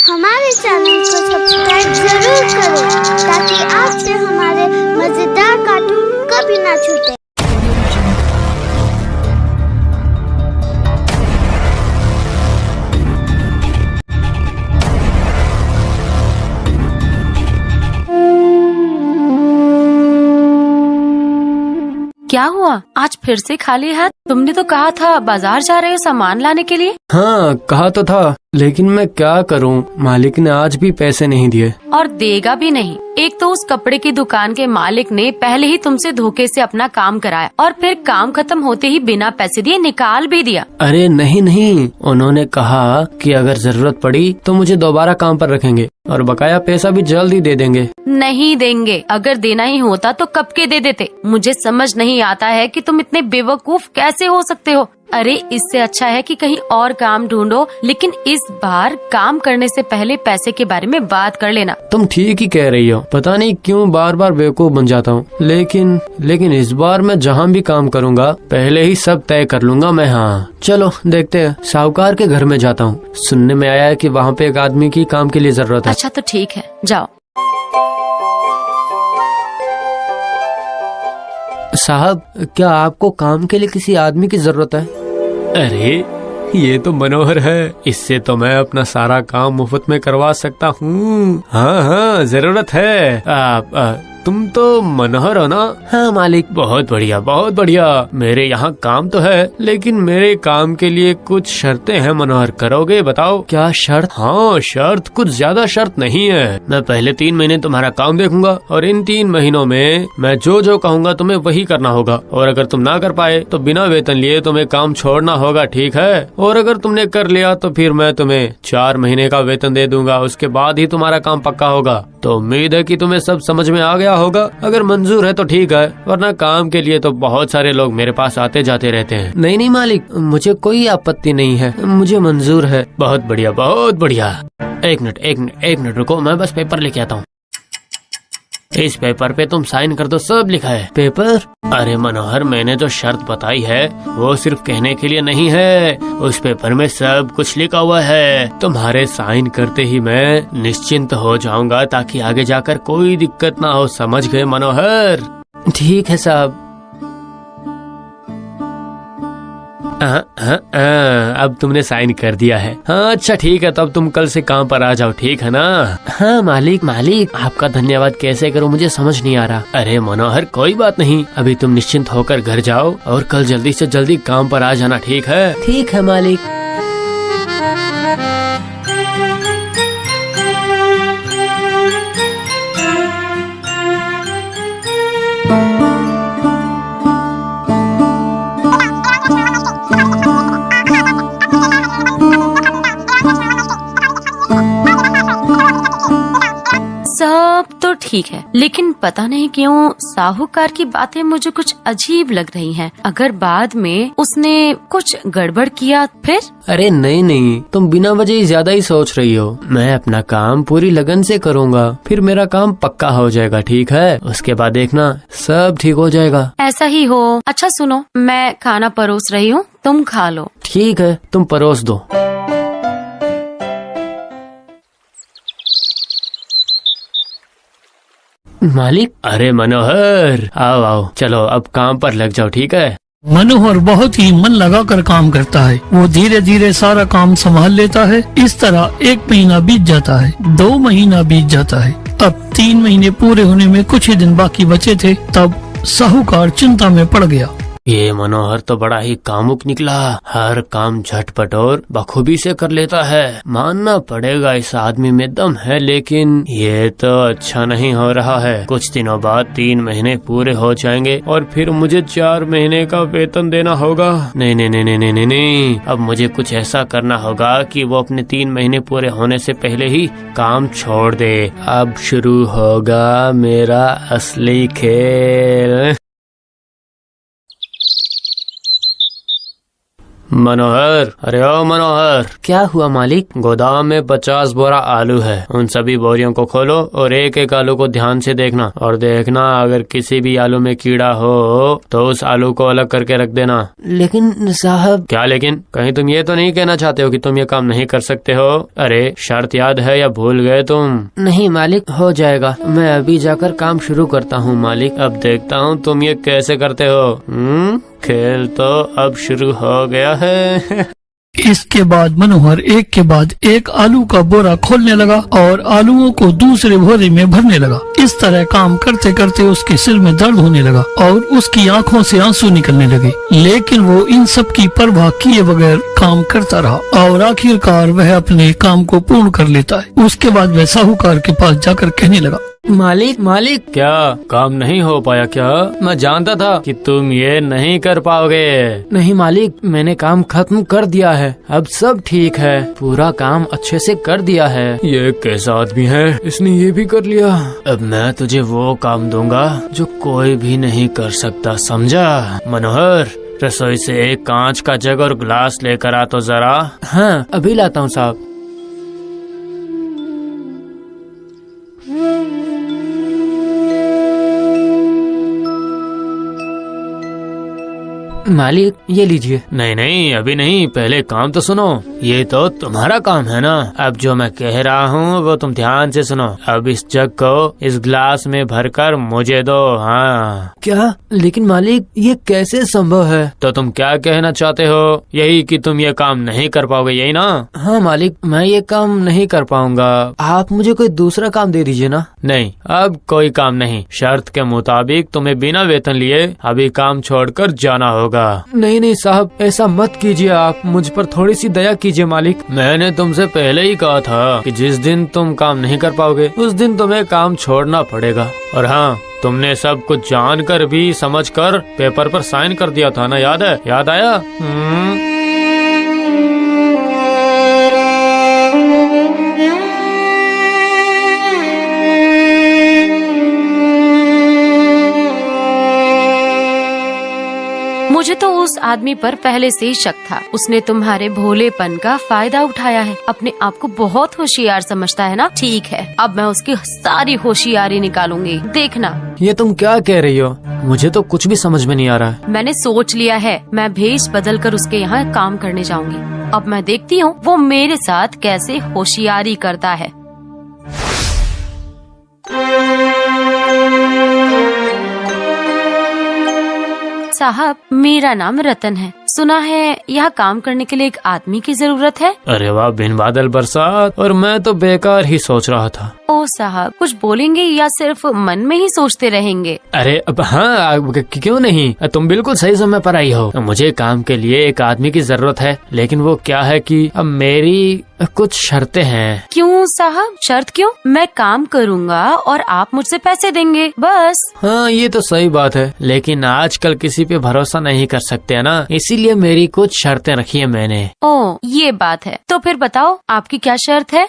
हमारे चैनल को सब्सक्राइब जरूर करो ताकि आपसे हमारे मजेदार कार्टून कभी ना छूटे। क्या हुआ आज फिर से खाली हाथ? तुमने तो कहा था बाजार जा रहे हो सामान लाने के लिए। हाँ कहा तो था, लेकिन मैं क्या करूं, मालिक ने आज भी पैसे नहीं दिए। और देगा भी नहीं। एक तो उस कपड़े की दुकान के मालिक ने पहले ही तुमसे धोखे से अपना काम कराया और फिर काम खत्म होते ही बिना पैसे दिए निकाल भी दिया। अरे नहीं, उन्होंने कहा कि अगर जरूरत पड़ी तो मुझे दोबारा काम पर रखेंगे और बकाया पैसा भी जल्द ही दे देंगे। नहीं देंगे, अगर देना ही होता तो कब के दे देते। मुझे समझ नहीं आता है कि तुम इतने बेवकूफ कैसे हो सकते हो। अरे इससे अच्छा है कि कहीं और काम ढूंढो, लेकिन इस बार काम करने से पहले पैसे के बारे में बात कर लेना। तुम ठीक ही कह रही हो, पता नहीं क्यों बार बार बेवकूफ बन जाता हूँ। लेकिन इस बार मैं जहाँ भी काम करूँगा पहले ही सब तय कर लूँगा मैं। हाँ चलो देखते हैं, साहूकार के घर में जाता हूँ। सुनने में आया है कि वहाँ पे एक आदमी की काम के लिए जरूरत है। अच्छा तो ठीक है, जाओ। साहब, क्या आपको काम के लिए किसी आदमी की जरूरत है? अरे ये तो मनोहर है, इससे तो मैं अपना सारा काम मुफ्त में करवा सकता हूँ। हाँ जरूरत है। तुम तो मनोहर हो ना? हाँ मालिक। बहुत बढ़िया। मेरे यहाँ काम तो है, लेकिन मेरे काम के लिए कुछ शर्तें हैं मनोहर, करोगे? बताओ क्या शर्त? हाँ शर्त, कुछ ज्यादा शर्त नहीं है। मैं पहले 3 महीने तुम्हारा काम देखूंगा और इन 3 महीनों में मैं जो कहूँगा तुम्हें वही करना होगा, और अगर तुम ना कर पाए तो बिना वेतन लिए तुम्हें काम छोड़ना होगा, ठीक है? और अगर तुमने कर लिया तो फिर मैं तुम्हें 4 महीने का वेतन दे दूंगा, उसके बाद ही तुम्हारा काम पक्का होगा। तो उम्मीद है कि तुम्हें सब समझ में आ गया होगा। अगर मंजूर है तो ठीक है, वरना काम के लिए तो बहुत सारे लोग मेरे पास आते जाते रहते हैं। नहीं मालिक, मुझे कोई आपत्ति नहीं है, मुझे मंजूर है। बहुत बढ़िया। एक मिनट रुको, मैं बस पेपर लेके आता हूँ। इस पेपर पे तुम साइन कर दो, सब लिखा है। पेपर? अरे मनोहर, मैंने जो शर्त बताई है वो सिर्फ कहने के लिए नहीं है, उस पेपर में सब कुछ लिखा हुआ है। तुम्हारे साइन करते ही मैं निश्चिंत हो जाऊंगा, ताकि आगे जाकर कोई दिक्कत ना हो, समझ गए मनोहर? ठीक है साहब। अब तुमने साइन कर दिया है। हाँ अच्छा ठीक है, तब तुम कल से काम पर आ जाओ, ठीक है ना? हाँ मालिक आपका धन्यवाद कैसे करूँ मुझे समझ नहीं आ रहा। अरे मनोहर कोई बात नहीं, अभी तुम निश्चिंत होकर घर जाओ और कल जल्दी से जल्दी काम पर आ जाना, ठीक है? ठीक है मालिक। सब तो ठीक है, लेकिन पता नहीं क्यों साहूकार की बातें मुझे कुछ अजीब लग रही हैं। अगर बाद में उसने कुछ गड़बड़ किया फिर? अरे नहीं, तुम बिना वजह ही ज्यादा ही सोच रही हो। मैं अपना काम पूरी लगन से करूँगा, फिर मेरा काम पक्का हो जाएगा, ठीक है? उसके बाद देखना सब ठीक हो जाएगा। ऐसा ही हो। अच्छा सुनो, मैं खाना परोस रही हूँ, तुम खा लो। ठीक है, तुम परोस दो। मालिक, अरे मनोहर आओ, चलो अब काम पर लग जाओ, ठीक है? मनोहर बहुत ही मन लगाकर काम करता है, वो धीरे धीरे सारा काम संभाल लेता है। इस तरह 1 महीना बीत जाता है, 2 महीना बीत जाता है। अब 3 महीने पूरे होने में कुछ ही दिन बाकी बचे थे, तब साहूकार चिंता में पड़ गया। ये मनोहर तो बड़ा ही कामुक निकला, हर काम झटपट और बखूबी से कर लेता है। मानना पड़ेगा इस आदमी में दम है, लेकिन ये तो अच्छा नहीं हो रहा है। कुछ दिनों बाद 3 महीने पूरे हो जाएंगे और फिर मुझे 4 महीने का वेतन देना होगा। नहीं, अब मुझे कुछ ऐसा करना होगा कि वो अपने 3 महीने पूरे होने से पहले ही काम छोड़ दे। अब शुरू होगा मेरा असली खेल। मनोहर, अरे ओ मनोहर। क्या हुआ मालिक? गोदाम में 50 बोरा आलू है, उन सभी बोरियों को खोलो और एक एक आलू को ध्यान से देखना, और देखना अगर किसी भी आलू में कीड़ा हो तो उस आलू को अलग करके रख देना। लेकिन साहब। क्या लेकिन? कहीं तुम ये तो नहीं कहना चाहते हो कि तुम ये काम नहीं कर सकते हो? अरे शर्त याद है या भूल गए तुम? नहीं मालिक, हो जाएगा, मैं अभी जाकर काम शुरू करता हूँ मालिक। अब देखता हूँ तुम ये कैसे करते हो। खेल तो अब शुरू हो गया है। इसके बाद मनोहर एक के बाद एक आलू का बोरा खोलने लगा और आलूओं को दूसरे बोरे में भरने लगा। इस तरह काम करते करते उसके सिर में दर्द होने लगा और उसकी आंखों से आंसू निकलने लगे, लेकिन वो इन सब की परवाह किए बगैर काम करता रहा और आखिरकार वह अपने काम को पूर्ण कर लेता है। उसके बाद वह साहूकार के पास जाकर कहने लगा, मालिक मालिक। क्या काम नहीं हो पाया क्या? मैं जानता था कि तुम ये नहीं कर पाओगे। नहीं मालिक, मैंने काम खत्म कर दिया है, अब सब ठीक है, पूरा काम अच्छे से कर दिया है। ये कैसा आदमी है, इसने ये भी कर लिया। अब मैं तुझे वो काम दूंगा जो कोई भी नहीं कर सकता, समझा? मनोहर, रसोई से एक कांच का जग और ग्लास लेकर आ तो जरा। हाँ, अभी लाता हूँ साहब। मालिक ये लीजिए। नहीं नहीं, अभी नहीं, पहले काम तो सुनो। ये तो तुम्हारा काम है ना। अब जो मैं कह रहा हूँ वो तुम ध्यान से सुनो। अब इस जग को इस ग्लास में भरकर मुझे दो। हाँ। क्या? लेकिन मालिक ये कैसे संभव है? तो तुम क्या कहना चाहते हो? यही कि तुम ये काम नहीं कर पाओगे, यही ना? हाँ मालिक, मैं ये काम नहीं कर पाऊंगा, आप मुझे कोई दूसरा काम दे दीजिए ना। नहीं, अब कोई काम नहीं। शर्त के मुताबिक तुम्हें बिना वेतन लिए अभी काम छोड़कर जाना होगा। नहीं नहीं साहब, ऐसा मत कीजिए, आप मुझ पर थोड़ी सी दया कीजिए मालिक। मैंने तुमसे पहले ही कहा था कि जिस दिन तुम काम नहीं कर पाओगे उस दिन तुम्हें काम छोड़ना पड़ेगा। और हाँ, तुमने सब कुछ जानकर भी समझकर पेपर पर साइन कर दिया था ना, याद है? याद आया? मुझे तो उस आदमी पर पहले से ही शक था। उसने तुम्हारे भोलेपन का फायदा उठाया है। अपने आप को बहुत होशियार समझता है ना? ठीक है, अब मैं उसकी सारी होशियारी निकालूंगी, देखना। ये तुम क्या कह रही हो? मुझे तो कुछ भी समझ में नहीं आ रहा है। मैंने सोच लिया है, मैं भेष बदल कर उसके यहाँ काम करने जाऊंगी। अब मैं देखती हूँ वो मेरे साथ कैसे होशियारी करता है। साहब, मेरा नाम रतन है। सुना है यहाँ काम करने के लिए एक आदमी की जरूरत है। अरे वाह, बिन बादल बरसात। और मैं तो बेकार ही सोच रहा था। ओ साहब, कुछ बोलेंगे या सिर्फ मन में ही सोचते रहेंगे? अरे अब हाँ, क्यों नहीं, तुम बिल्कुल सही समय पर आई हो। मुझे काम के लिए एक आदमी की जरूरत है, लेकिन वो क्या है कि अब मेरी कुछ शर्तें हैं। क्यों साहब, शर्त क्यों? मैं काम करूँगा और आप मुझसे पैसे देंगे, बस। हाँ, ये तो सही बात है, लेकिन आजकल किसी पे भरोसा नहीं कर सकते है ना, इसीलिए मेरी कुछ शर्तें रखी है मैंने। ओ, ये बात है। तो फिर बताओ, आपकी क्या शर्त है?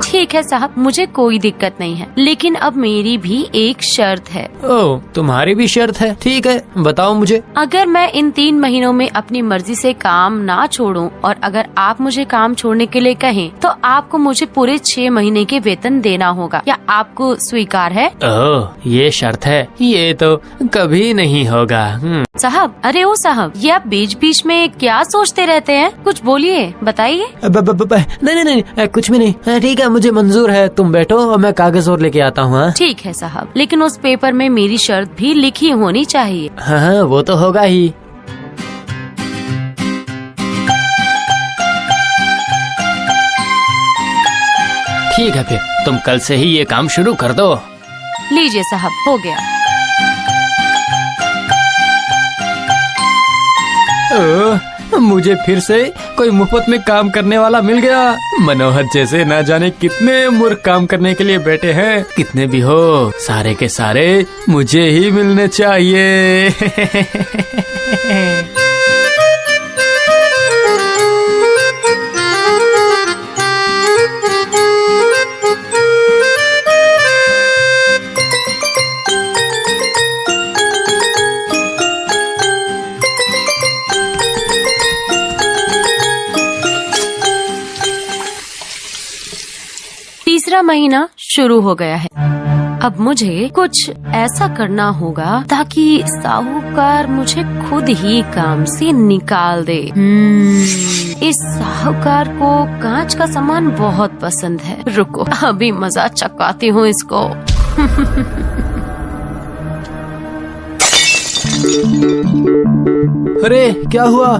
ठीक है साहब, मुझे कोई दिक्कत नहीं है, लेकिन अब मेरी भी एक शर्त है। ओह, तुम्हारी भी शर्त है? ठीक है, बताओ मुझे। अगर मैं इन 3 महीनों में अपनी मर्जी से काम ना छोड़ूं और अगर आप मुझे काम छोड़ने के लिए कहें तो आपको मुझे पूरे 6 महीने के वेतन देना होगा। क्या आपको स्वीकार है? ओह, ये शर्त है? ये तो कभी नहीं होगा। साहब, अरे ओ साहब, ये आप बीच बीच में क्या सोचते रहते हैं? कुछ बोलिए, बताइए। नहीं नहीं नहीं, कुछ भी नहीं। ठीक है, मुझे मंजूर है, तुम बैठो और मैं कागज और लेके आता हूँ। ठीक है साहब, लेकिन उस पेपर में मेरी शर्त भी लिखी होनी चाहिए। हाँ, वो तो होगा ही। ठीक है, फिर तुम कल से ही ये काम शुरू कर दो। लीजिए साहब, हो गया। मुझे फिर से कोई मुफ्त में काम करने वाला मिल गया। मनोहर जैसे ना जाने कितने मूर्ख काम करने के लिए बैठे हैं। कितने भी हो, सारे के सारे मुझे ही मिलने चाहिए। दूसरा महीना शुरू हो गया है। अब मुझे कुछ ऐसा करना होगा ताकि साहूकार मुझे खुद ही काम से निकाल दे। इस साहूकार को कांच का सामान बहुत पसंद है। रुको, अभी मजा चकाती हूँ इसको। अरे क्या हुआ?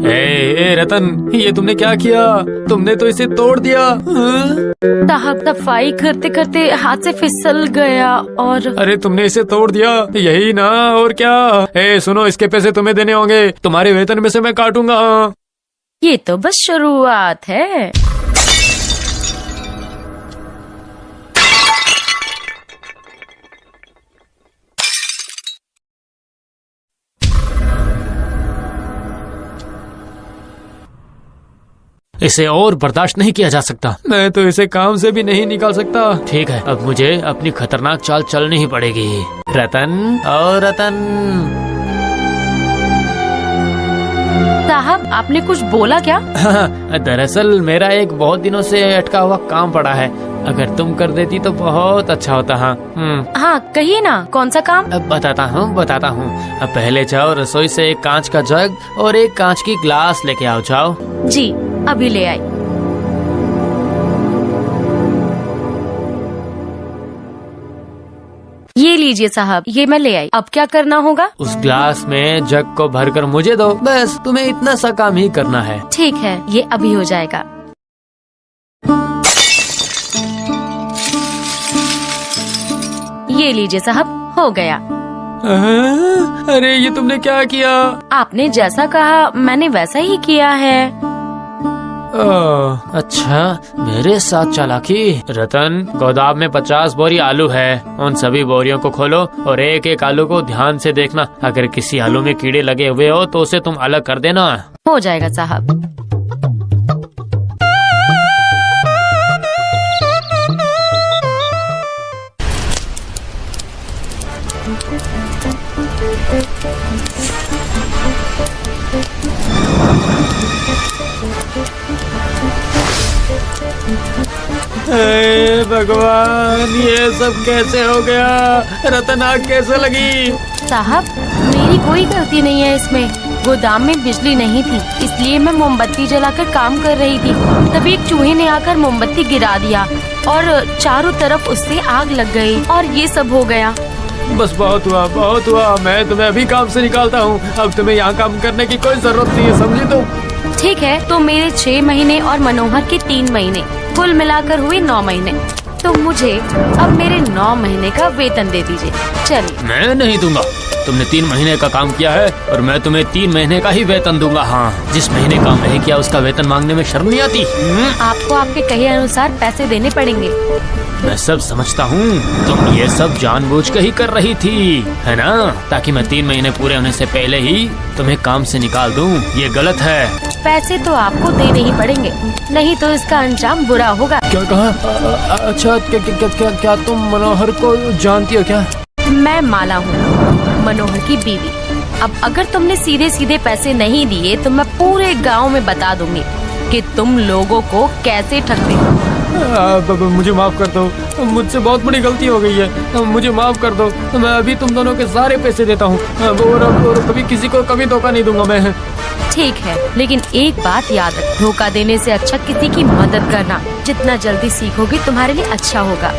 ए रतन, ये तुमने क्या किया? तुमने तो इसे तोड़ दिया। साहब सफाई करते करते हाथ से फिसल गया और अरे तुमने इसे तोड़ दिया, यही ना, और क्या? ए सुनो, इसके पैसे तुम्हें देने होंगे, तुम्हारे वेतन में से मैं काटूंगा। ये तो बस शुरुआत है। इसे और बर्दाश्त नहीं किया जा सकता। मैं तो इसे काम से भी नहीं निकाल सकता। ठीक है, अब मुझे अपनी खतरनाक चाल चलनी ही पड़ेगी। रतन, और रतन। साहब, आपने कुछ बोला क्या? दरअसल मेरा एक बहुत दिनों से अटका हुआ काम पड़ा है, अगर तुम कर देती तो बहुत अच्छा होता। हाँ, कहिए ना, कौन सा काम? अब बताता हूँ। अब पहले जाओ, रसोई से एक कांच का जग और एक कांच की ग्लास लेके आओ। जाओ। जी, अभी ले आई। ये लीजिए साहब, ये मैं ले आई। अब क्या करना होगा? उस ग्लास में जग को भरकर मुझे दो, बस तुम्हें इतना सा काम ही करना है। ठीक है, ये अभी हो जाएगा। ये लीजिए साहब, हो गया। अरे ये तुमने क्या किया? आपने जैसा कहा मैंने वैसा ही किया है। अच्छा, मेरे साथ चालाकी। रतन, गोदाम में 50 बोरी आलू है, उन सभी बोरियों को खोलो और एक एक आलू को ध्यान से देखना। अगर किसी आलू में कीड़े लगे हुए हो तो उसे तुम अलग कर देना। हो जाएगा साहब। हे भगवान, ये सब कैसे हो गया? रतन, आग कैसे लगी? साहब, मेरी कोई गलती नहीं है इसमें। गोदाम में बिजली नहीं थी, इसलिए मैं मोमबत्ती जलाकर काम कर रही थी। तभी एक चूहे ने आकर मोमबत्ती गिरा दिया और चारों तरफ उससे आग लग गई और ये सब हो गया। बस बहुत हुआ। मैं तुम्हें अभी काम से निकालता हूँ। अब तुम्हें यहाँ काम करने की कोई जरूरत नहीं है, समझी तुम? ठीक है, तो मेरे 6 महीने और मनोहर के 3 महीने, कुल मिलाकर हुए 9 महीने। तो मुझे अब मेरे 9 महीने का वेतन दे दीजिए। चलिए। मैं नहीं दूंगा। तुमने 3 महीने का काम किया है और मैं तुम्हें 3 महीने का ही वेतन दूंगा। हाँ, जिस महीने काम नहीं किया उसका वेतन मांगने में शर्म नहीं आती? आपको आपके कहे अनुसार पैसे देने पड़ेंगे। मैं सब समझता हूँ, तुम ये सब जानबूझ कर ही कर रही थी, है ना? ताकि मैं 3 महीने पूरे होने से पहले ही तुम्हें काम से निकाल दूँ। ये गलत है। पैसे तो आपको देने ही पड़ेंगे, नहीं तो इसका अंजाम बुरा होगा। क्या कहा? अच्छा, क्या तुम मनोहर को जानती हो क्या? मैं माला हूँ, मनोहर की बीवी। अब अगर तुमने सीधे सीधे पैसे नहीं दिए तो मैं पूरे गांव में बता दूंगी कि तुम लोगों को कैसे ठगते हो। मुझे माफ कर दो, मुझसे बहुत बड़ी गलती हो गई है, मुझे माफ कर दो। मैं अभी तुम दोनों के सारे पैसे देता हूँ और कभी किसी को कभी धोखा नहीं दूंगा मैं। ठीक है, लेकिन एक बात याद रख, धोखा देने से अच्छा किसी की मदद करना। जितना जल्दी सीखोगी तुम्हारे लिए अच्छा होगा।